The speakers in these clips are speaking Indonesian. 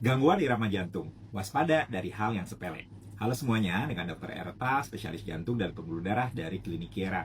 Gangguan irama jantung, waspada dari hal yang sepele. Halo semuanya, dengan Dr. Erta, spesialis jantung dan pembuluh darah dari Klinik Kiera.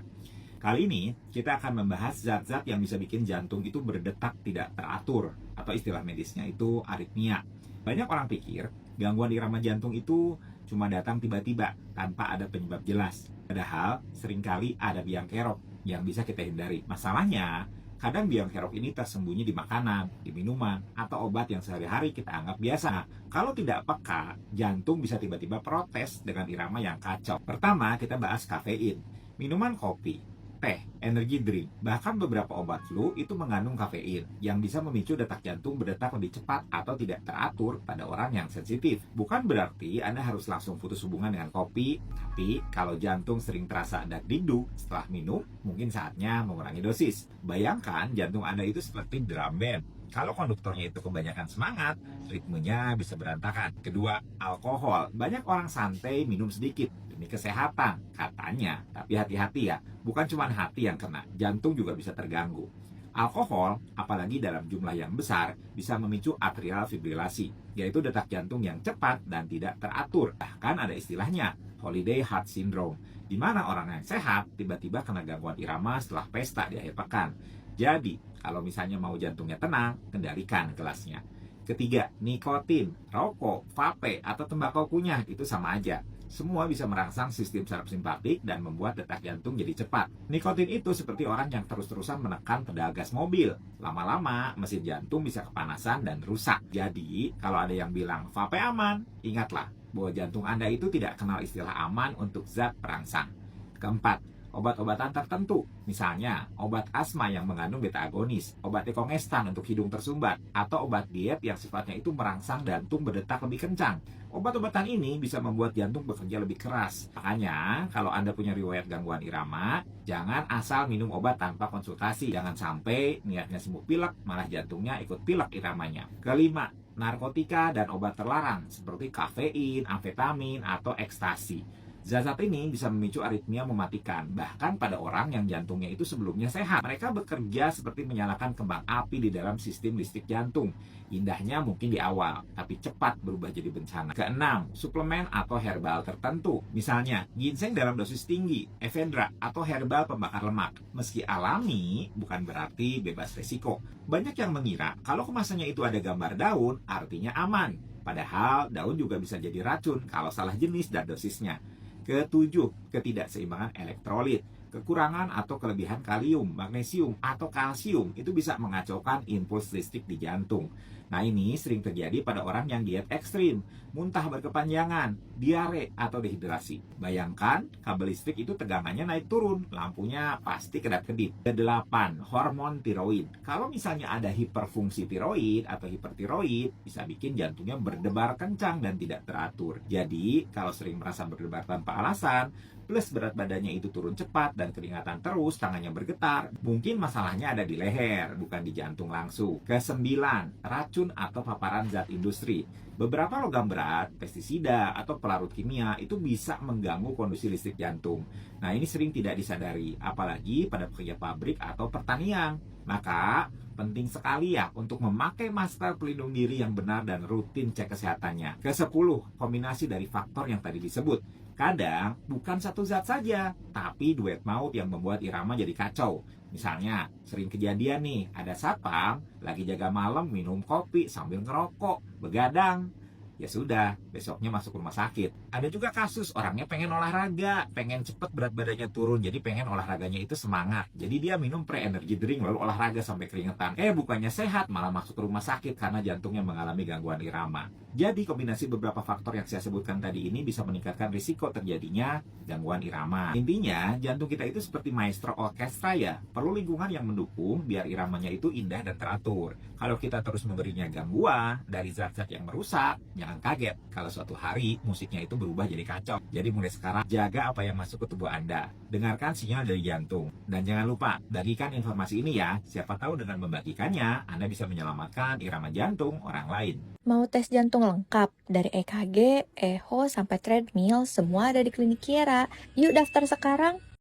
Kali ini, kita akan membahas zat-zat yang bisa bikin jantung itu berdetak tidak teratur, atau istilah medisnya itu aritmia. Banyak orang pikir, gangguan irama jantung itu cuma datang tiba-tiba, tanpa ada penyebab jelas. Padahal, seringkali ada biang kerok yang bisa kita hindari. Masalahnya, kadang biang kerok ini tersembunyi di makanan, di minuman, atau obat yang sehari-hari kita anggap biasa. Nah, kalau tidak peka, jantung bisa tiba-tiba protes dengan irama yang kacau. Pertama, kita bahas kafein. Minuman kopi, teh, energy drink, bahkan beberapa obat flu itu mengandung kafein yang bisa memicu detak jantung berdetak lebih cepat atau tidak teratur pada orang yang sensitif. Bukan berarti Anda harus langsung putus hubungan dengan kopi, tapi kalau jantung sering terasa dak-dikduk setelah minum, mungkin saatnya mengurangi dosis. Bayangkan jantung Anda itu seperti drum band. Kalau konduktornya itu kebanyakan semangat, ritmenya bisa berantakan. Kedua, alkohol. Banyak orang santai minum sedikit demi kesehatan, katanya. Tapi hati-hati ya, bukan cuma hati yang kena, jantung juga bisa terganggu. Alkohol, apalagi dalam jumlah yang besar, bisa memicu atrial fibrilasi, yaitu detak jantung yang cepat dan tidak teratur. Bahkan ada istilahnya, holiday heart syndrome, di mana orang yang sehat tiba-tiba kena gangguan irama setelah pesta di akhir pekan. Jadi, kalau misalnya mau jantungnya tenang, kendalikan gelasnya. Ketiga, nikotin, rokok, vape, atau tembakau kunyah itu sama aja. Semua bisa merangsang sistem saraf simpatik dan membuat detak jantung jadi cepat. Nikotin itu seperti orang yang terus-terusan menekan pedal gas mobil. Lama-lama, mesin jantung bisa kepanasan dan rusak. Jadi, kalau ada yang bilang vape aman, ingatlah bahwa jantung Anda itu tidak kenal istilah aman untuk zat perangsang. Keempat, obat-obatan tertentu, misalnya obat asma yang mengandung beta agonis, obat dekongestan untuk hidung tersumbat, atau obat diet yang sifatnya itu merangsang jantung berdetak lebih kencang. Obat-obatan ini bisa membuat jantung bekerja lebih keras. Makanya, kalau Anda punya riwayat gangguan irama, jangan asal minum obat tanpa konsultasi. Jangan sampai niatnya sembuh pilek, malah jantungnya ikut pilek iramanya. Kelima, narkotika dan obat terlarang seperti kafein, amfetamin, atau ekstasi. Zat-zat ini bisa memicu aritmia mematikan, bahkan pada orang yang jantungnya itu sebelumnya sehat. Mereka bekerja seperti menyalakan kembang api di dalam sistem listrik jantung. Indahnya mungkin di awal, tapi cepat berubah jadi bencana. Keenam, suplemen atau herbal tertentu. Misalnya, ginseng dalam dosis tinggi, ephedra, atau herbal pembakar lemak. Meski alami, bukan berarti bebas risiko. Banyak yang mengira kalau kemasannya itu ada gambar daun, artinya aman. Padahal, daun juga bisa jadi racun kalau salah jenis dan dosisnya. Ketujuh, ketidakseimbangan elektrolit. Kekurangan atau kelebihan kalium, magnesium, atau kalsium itu bisa mengacaukan impuls listrik di jantung. Nah, ini sering terjadi pada orang yang diet ekstrim, muntah berkepanjangan, diare, atau dehidrasi. Bayangkan, kabel listrik itu tegangannya naik turun, lampunya pasti kedap-kedip. Kedelapan, hormon tiroid. Kalau misalnya ada hiperfungsi tiroid atau hipertiroid, bisa bikin jantungnya berdebar kencang dan tidak teratur. Jadi, kalau sering merasa berdebar tanpa alasan, plus berat badannya itu turun cepat dan keringatan terus, tangannya bergetar, mungkin masalahnya ada di leher, bukan di jantung langsung. Kesembilan, racun atau paparan zat industri. Beberapa logam berat, pestisida, atau pelarut kimia itu bisa mengganggu kondisi listrik jantung. Nah, ini sering tidak disadari, apalagi pada pekerja pabrik atau pertanian. Maka, penting sekali ya untuk memakai masker pelindung diri yang benar dan rutin cek kesehatannya. Kesepuluh, kombinasi dari faktor yang tadi disebut. Kadang bukan satu zat saja, tapi duet maut yang membuat irama jadi kacau. Misalnya, sering kejadian nih, ada satpam lagi jaga malam minum kopi sambil ngerokok, begadang. Ya sudah, besoknya masuk rumah sakit. Ada juga kasus orangnya pengen olahraga, pengen cepet berat badannya turun, jadi pengen olahraganya itu semangat. Jadi dia minum pre-energy drink lalu olahraga sampai keringetan. Bukannya sehat, malah masuk ke rumah sakit karena jantungnya mengalami gangguan irama. Jadi kombinasi beberapa faktor yang saya sebutkan tadi ini bisa meningkatkan risiko terjadinya gangguan irama. Intinya, jantung kita itu seperti maestro orkestra ya, perlu lingkungan yang mendukung biar iramanya itu indah dan teratur. Kalau kita terus memberinya gangguan dari zat-zat yang merusak, jangan kaget kalau suatu hari musiknya itu berubah jadi kacau. Jadi mulai sekarang jaga apa yang masuk ke tubuh Anda. Dengarkan sinyal dari jantung. Dan jangan lupa bagikan informasi ini ya. Siapa tahu dengan membagikannya Anda bisa menyelamatkan irama jantung orang lain. Mau tes jantung lengkap dari EKG, echo sampai treadmill, semua ada di Klinik Kiera. Yuk daftar sekarang.